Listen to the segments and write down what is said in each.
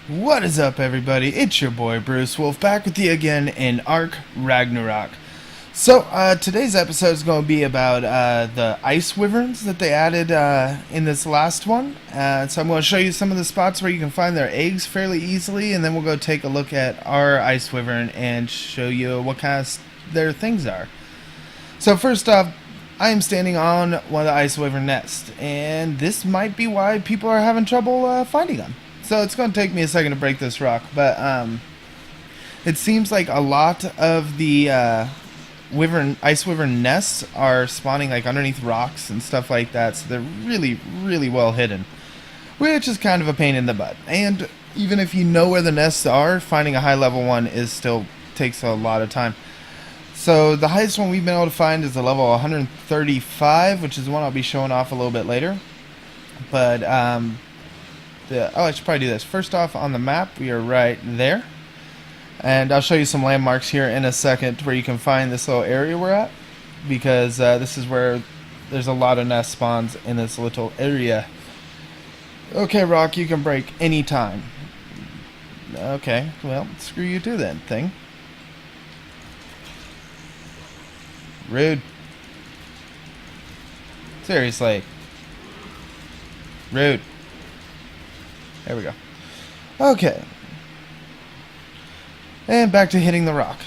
What is up, everybody? It's your boy Bruce Wulfe back with you again in Ark Ragnarok. So today's episode is going to be about the ice wyverns that they added in this last one. So I'm going to show you some of the spots where you can find their eggs fairly easily, and then we'll go take a look at our ice wyvern and show you what kind of their things are. So first off, I am standing on one of the ice wyvern nests, and this might be why people are having trouble finding them. So it's going to take me a second to break this rock, but it seems like a lot of the ice wyvern nests are spawning like underneath rocks and stuff like that, so they're really well hidden, which is kind of a pain in the butt. And even if you know where the nests are, finding a high level one is still takes a lot of time. So the highest one we've been able to find is a level 135, which is the one I'll be showing off a little bit later. But I should probably do this. First off, on the map, we are right there. And I'll show you some landmarks here in a second where you can find this little area we're at, because this is where there's a lot of nest spawns in this little area. Okay, rock, you can break any time. Okay, well, screw you too then, thing. Rude. Seriously. Rude. There we go. Okay. And back to hitting the rock.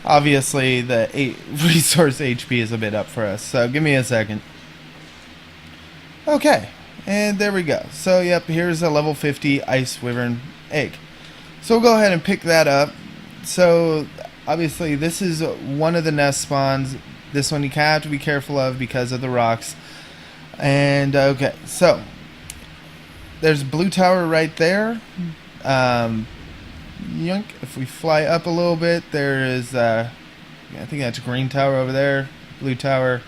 Obviously, the resource HP is a bit up for us, so give me a second. Okay. And there we go. So, yep, here's a level 50 ice wyvern egg. So we'll go ahead and pick that up. So, obviously, this is one of the nest spawns. This one you kind of have to be careful of because of the rocks. And, okay, so there's a blue tower right there. Yoink. If we fly up a little bit, there is, I think that's a green tower over there. Blue tower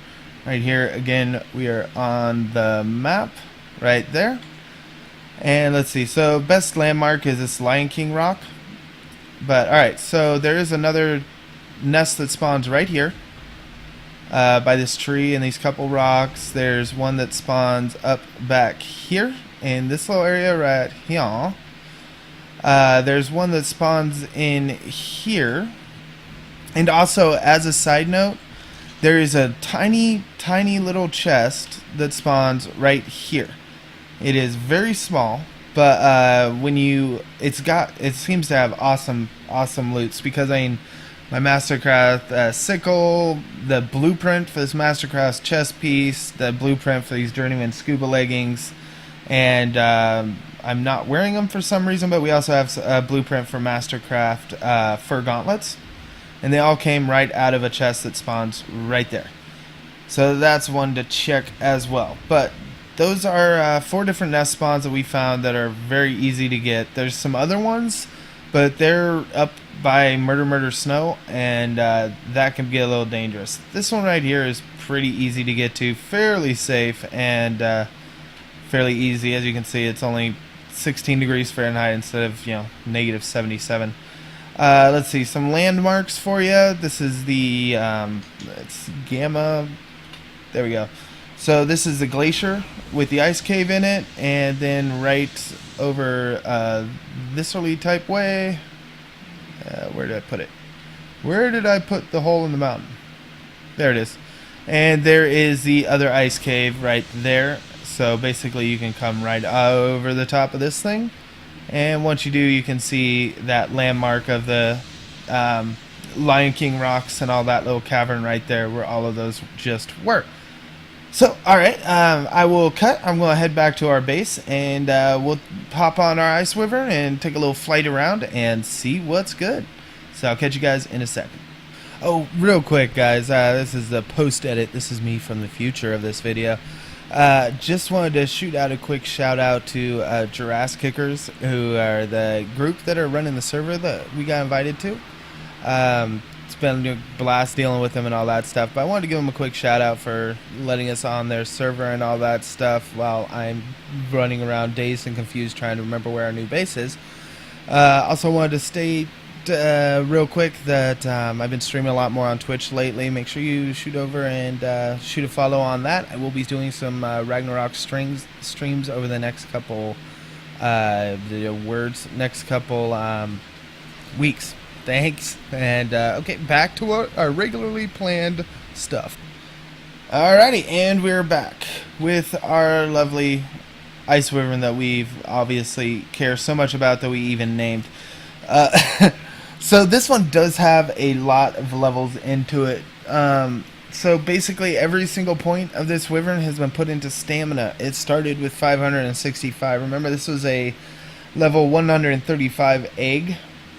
right here. Again, we are on the map right there. And let's see. So, best landmark is this Lion King rock. But, alright, so there is another nest that spawns right here. By this tree and these couple rocks. There's one that spawns up back here in this little area right here. There's one that spawns in here. And also, as a side note, there is a tiny little chest that spawns right here. It is very small, but it seems to have awesome loots, because I mean, my Mastercraft sickle, the blueprint for this Mastercraft chest piece, the blueprint for these Journeyman scuba leggings, and I'm not wearing them for some reason, but we also have a blueprint for Mastercraft fur gauntlets, and they all came right out of a chest that spawns right there. So that's one to check as well. But those are 4 different nest spawns that we found that are very easy to get. There's some other ones, but they're up by Murder Snow, and that can get a little dangerous. This one right here is pretty easy to get to, fairly safe, and fairly easy. As you can see, it's only 16 degrees Fahrenheit instead of, negative 77. Let's see, some landmarks for you. This is the it's Gamma. There we go. So this is the glacier with the ice cave in it, and then right over viscerally type way. Where did I put it? Where did I put the hole in the mountain? There it is. And there is the other ice cave right there. So basically you can come right over the top of this thing. And once you do, you can see that landmark of the Lion King rocks and all that little cavern right there where all of those just were. So, alright, I will cut. I'm going to head back to our base, and we'll hop on our ice wyvern and take a little flight around and see what's good. So I'll catch you guys in a second. Oh, real quick, guys, this is the post-edit. This is me from the future of this video. Just wanted to shoot out a quick shout out to Jurassic Kickers, who are the group that are running the server that we got invited to. It's been a blast dealing with them and all that stuff, but I wanted to give them a quick shout out for letting us on their server and all that stuff while I'm running around dazed and confused trying to remember where our new base is. Also wanted to state real quick that I've been streaming a lot more on Twitch lately. Make sure you shoot over and shoot a follow on that. I will be doing some Ragnarok streams over the next couple The words next couple weeks. Thanks. And okay, back to our regularly planned stuff. Alrighty, and we're back with our lovely ice wyvern that we've obviously care so much about that we even named. So this one does have a lot of levels into it. So basically every single point of this wyvern has been put into stamina. It started with 565. Remember, this was a level 135 egg.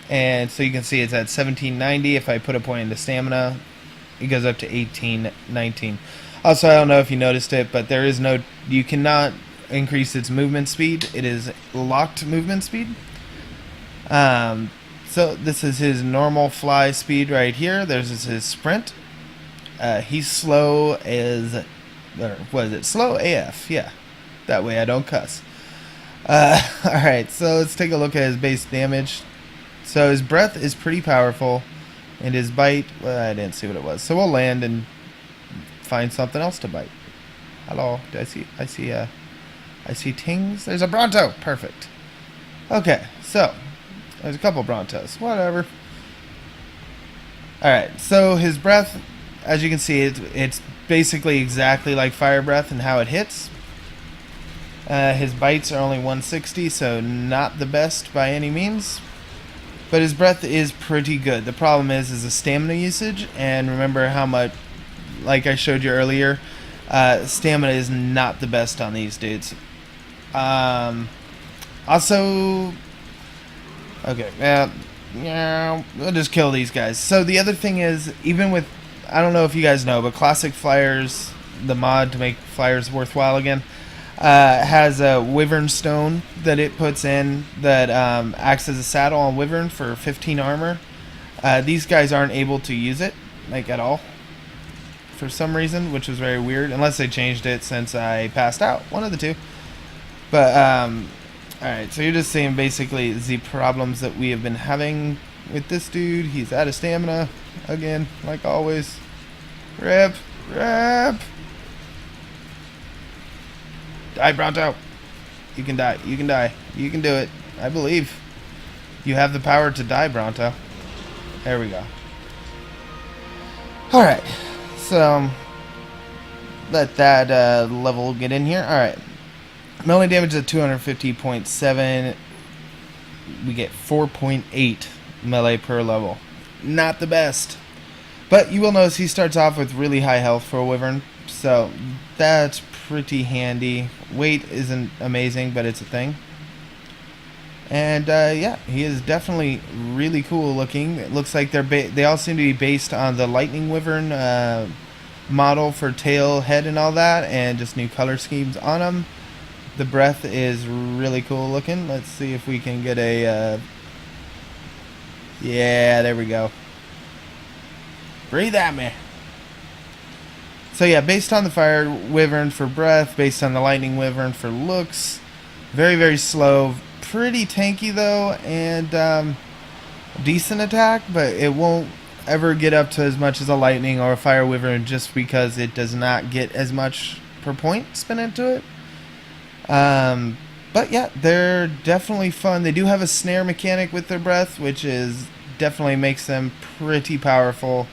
And so you can see it's at 1790. If I put a point into stamina, it goes up to 1819. Also, I don't know if you noticed it, but there is no, you cannot increase its movement speed. It is locked movement speed. So this is his normal fly speed right here. There's his sprint. He's slow as, or was it slow AF? Yeah, that way I don't cuss. Alright, so let's take a look at his base damage. So his breath is pretty powerful, and his bite, well, I didn't see what it was. So we'll land and find something else to bite. Hello, I see tings. There's a Bronto, perfect. Okay, so there's a couple Brontos, whatever. Alright, so his breath, as you can see, it's basically exactly like fire breath and how it hits. His bites are only 160, so not the best by any means. But his breath is pretty good. The problem is the stamina usage, and remember how much, like I showed you earlier, stamina is not the best on these dudes. Also, okay, yeah, we'll just kill these guys. So the other thing is, even with, I don't know if you guys know, but Classic Flyers, the mod to make flyers worthwhile again, has a Wyvern stone that it puts in that acts as a saddle on Wyvern for 15 armor. These guys aren't able to use it, like, at all, for some reason, which was very weird, unless they changed it since I passed out, one of the two. But alright, so you're just seeing basically the problems that we have been having with this dude. He's out of stamina again, like always. Rip. Die, Bronto. You can die. You can die. You can do it. I believe. You have the power to die, Bronto. There we go. Alright. So, let that level get in here. Alright. Melee damage at 250.7. We get 4.8 melee per level. Not the best. But you will notice he starts off with really high health for a wyvern. So, that's pretty handy. Weight isn't amazing, but it's a thing. And yeah, he is definitely really cool looking. It looks like they all seem to be based on the lightning wyvern model for tail, head, and all that, and just new color schemes on them. The breath is really cool looking. Let's see if we can get a yeah, there we go. Breathe at me. So yeah, based on the fire wyvern for breath, based on the lightning wyvern for looks, very, very slow, pretty tanky though, and decent attack, but it won't ever get up to as much as a lightning or a fire wyvern just because it does not get as much per point spent into it. But yeah, they're definitely fun. They do have a snare mechanic with their breath, which is definitely makes them pretty powerful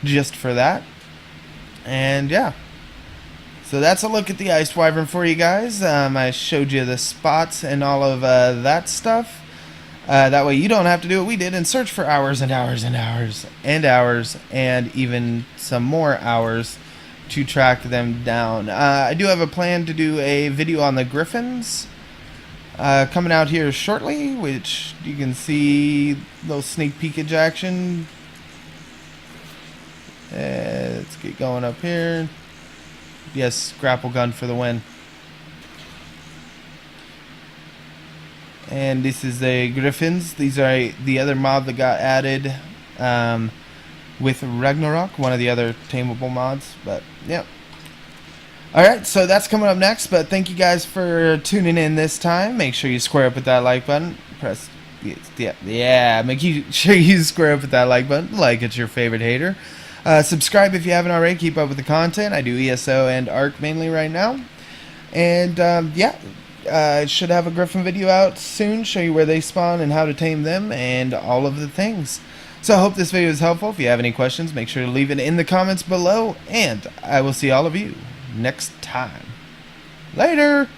just for that. And yeah, so that's a look at the ice wyvern for you guys. I showed you the spots and all of that stuff. That way you don't have to do what we did and search for hours and hours and hours and hours and even some more hours to track them down. I do have a plan to do a video on the griffins coming out here shortly, which you can see little sneak peekage action. Let's get going up here. Yes, grapple gun for the win. And this is the griffins. These are the other mob that got added with Ragnarok, one of the other tameable mods. But yeah. Alright, so that's coming up next. But thank you guys for tuning in this time. Make sure you square up with that like button. Press yeah. Make sure you square up with that like button. Like it's your favorite hater. Subscribe if you haven't already. Keep up with the content. I do ESO and Ark mainly right now. And yeah, I should have a griffin video out soon, show you where they spawn and how to tame them and all of the things. So I hope this video is helpful. If you have any questions, make sure to leave it in the comments below, and I will see all of you next time. Later!